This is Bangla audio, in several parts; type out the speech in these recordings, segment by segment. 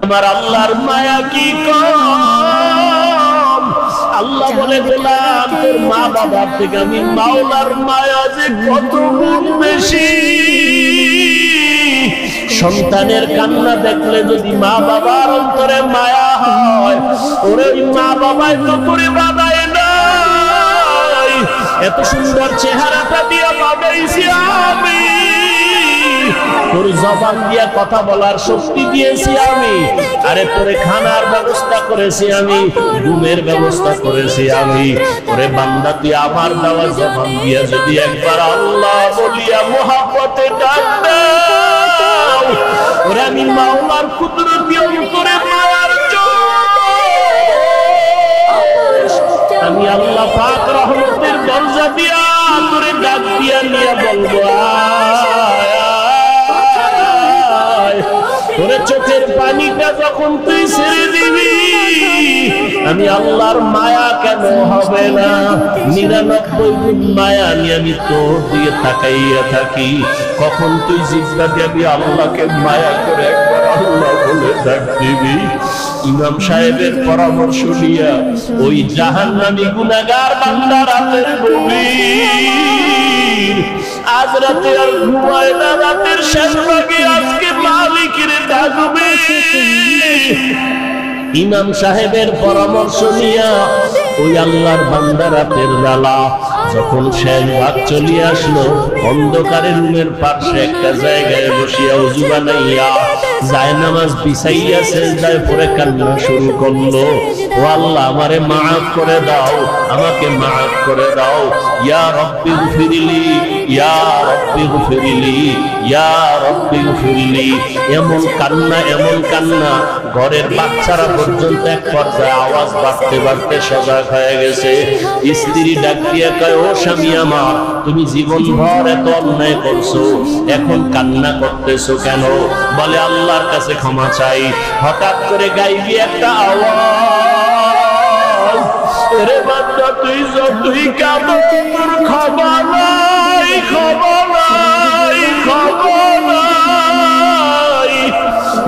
আমার আল্লাহর মায়া কি কম। আল্লাহ বলে গোলাম তোর মা বাবার থেকে আমি মাওলার মায়া যে কত গুণ বেশি। সন্তানের কান্না দেখলে যদি মা বাবার অন্তরে মায়া হয়, ওরে মা বাবায় তো করে বানায় নাই, এত সুন্দর চেহারাটা দিয়ে বানাইছি আমি, তোর জবান দিয়া কথা বলার শক্তি দিয়েছি আমি, আরে তোরে খানার ব্যবস্থা করেছি আমি, ঘুমের ব্যবস্থা করেছি আমি। ওরে বান্দা তুই আমার দেওয়া জবান দিয়া যদি একবার আল্লাহ বলিয়া মুহাব্বতে ডাক দাও, ওরে আমি মাওলার কুদরতি অন্তরে মায়ার আমি আল্লাহ পাক রহমতের দরজা দিয়া তোরে ডাক দিয়া নিয়ে বলবো তোরে চোখের পানিটা যখন তুই ছেড়ে দিবি, আমি আল্লাহর মায়া কেন হবে না? 99 গুণ মায়া নিয়ে আমি তোর দিকে তাকাইয়া থাকি। কখন তুই জিজ্ঞাসা দিবি আল্লাহকে মায়া করে একবার আল্লাহ বলে ডাক দিবি। ইমাম সাহেবের পরামর্শ নিয়া ওই জাহান্নামী গুনাহগার বান্দা রাতের গভীর, আজ রাতে আর ঘুমায় না, রাতের শেষ ভাগে আজকে মালিকের ডাকবে। ইমাম সাহেবের পরামর্শ নিয়া ওই আল্লাহর বান্দা রাতের বেলা যখন শেষ ভাগ চলিয়ে আসলো, অন্ধকারে রুমের পাশে একটা জায়গায় বসিয়া ওযু বানাইয়া জায়নামাজ বিছাইয়া সেজদায় পড়ে কান্না শুরু করলো। ও আল্লাহ আমারে মাফ করে দাও, আমাকে মাফ করে দাও, ইয়া রব্বি গফিরলি, ইয়া রব্বি গফিরলি, ইয়া রব্বি গফিরলি। এমন কান্না ঘরের বাচ্চারা পর্যন্ত এক পর্যায়ে আওয়াজ বাড়তে বাড়তে সজাগ হয়ে গেছে। স্ত্রী ডাক দিয়ে কয়, ও স্বামী আমার, তুমি জীবনভর এত অন্যায় করছো, এখন কান্না করতেছো কেন? বলে আল্লাহর কাছে ক্ষমা চাই। হঠাৎ করে গাইবি একটা আওয়াজ, রে বান্দা তুই যতই কাঁদো তোর খবর নাই, খবর নাই, খবর নাই।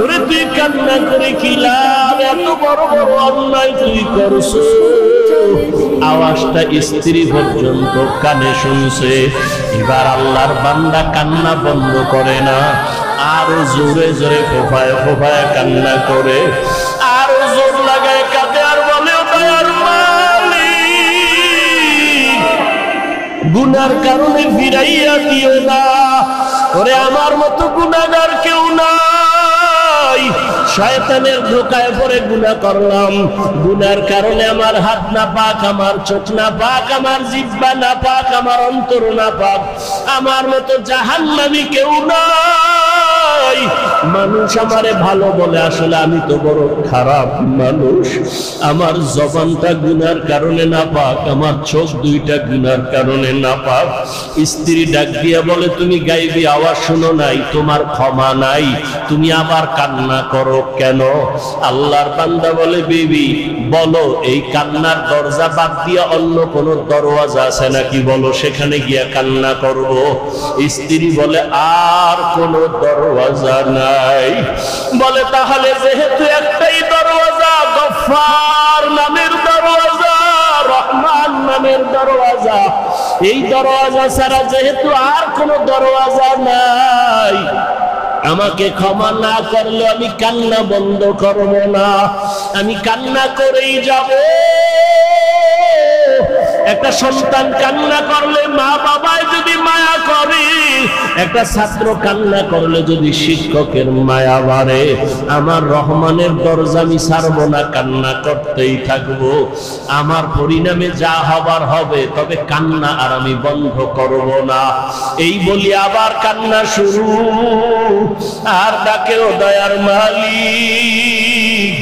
ওরে তুই কান্না করে কি লাভ? এত বড় বড় অন্যায় তুই করছো। আওয়াজটা স্ত্রী পর্যন্ত কানে শুনছে। এবার আল্লাহর বান্দা কান্না বন্ধ করে না, আরো জোরে জোরে ফোফায় ফোফায় কান্না করে, আরো জোর লাগায় কাঁদে আর বলে, দয়ার মালিক গুনার কারণে ফিরাইয়া দিও না, ওরে আমার মতো গুনাহগার কেউ নাই। শয়তানের ধোঁকায় পড়ে গুনাহ করলাম, গুনার কারণে আমার হাত না পাক, আমার চোখ না পাক, আমার জিহ্বা না পাক, আমার অন্তর না পাক, আমার মতো জাহান্নামী কেউ নাই। মানুষ আমারে ভালো বলে, আসলে আমি তো বড় খারাপ মানুষ। আমার জবানটা গুনার কারণে না পাক, আমার চোখ দুইটা গুনার কারণে না পাক। স্ত্রী ডাক দিয়া বলে, তুমি গাইবি আওয়াজ শুনো নাই, তোমার ক্ষমা নাই, তুমি আবার কান্না করো কেন? আল্লাহর বান্দা বলে, বিবি বলো এই কান্নার দরজা বাদ দিয়া অন্য কোন দরওয়াজা আছে নাকি, বলো সেখানে গিয়া কান্না করব। স্ত্রী বলে, আর কোন দরওয়াজা নাই। বলে, তাহলে যেহেতু একটাই দরওয়াজা, গফফার নামের দরওয়াজা, রহমান নামের দরওয়াজা, এই দরওয়াজা ছাড়া যেহেতু আর কোন দরওয়াজা নাই, আমাকে ক্ষমা না করলে আমি কান্না বন্ধ করব না, আমি কান্না করেই যাব। একটা সন্তান কান্না করলে মা বাবায় যদি মায়া করে, একটা ছাত্র কান্না করলে যদি শিক্ষকের মায়া বাড়ে, আমার রহমানের দরজা আমি ছাড়বো না, কান্না করতেই থাকবো। আমার পরিণামে যা হবার হবে, তবে কান্না আর আমি বন্ধ করব না। এই বলি আবার কান্না শুরু, আর ডাকেও দয়ার মালিক,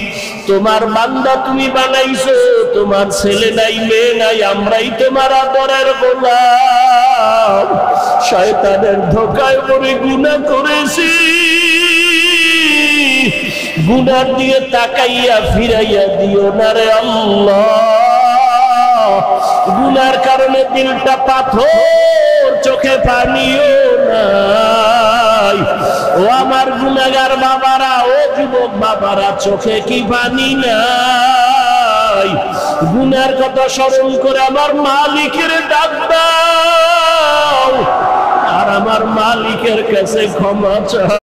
তোমার বান্দা তুমি বানাইছো, তোমার ছেলে নাই মেয়ে নাই, আমরাই তোমার আদরের গোলাম। শয়তানের ধোঁকায় পড়ে গুনাহ করেছি, গুনার দিয়ে তাকাইয়া ফিরাইয়া দিও না রে আল্লাহ। গুনার কারণে দিলটা পাথর, চোখে পানিও না। নাই। ও আমার গুনাহগার বাবারা, ও যুবক বাবারা, চোখে কি পানি নাই? গুনার কথা স্মরণ করে আমার মালিকের ডাক দাও আর আমার মালিকের কাছে ক্ষমা চাও।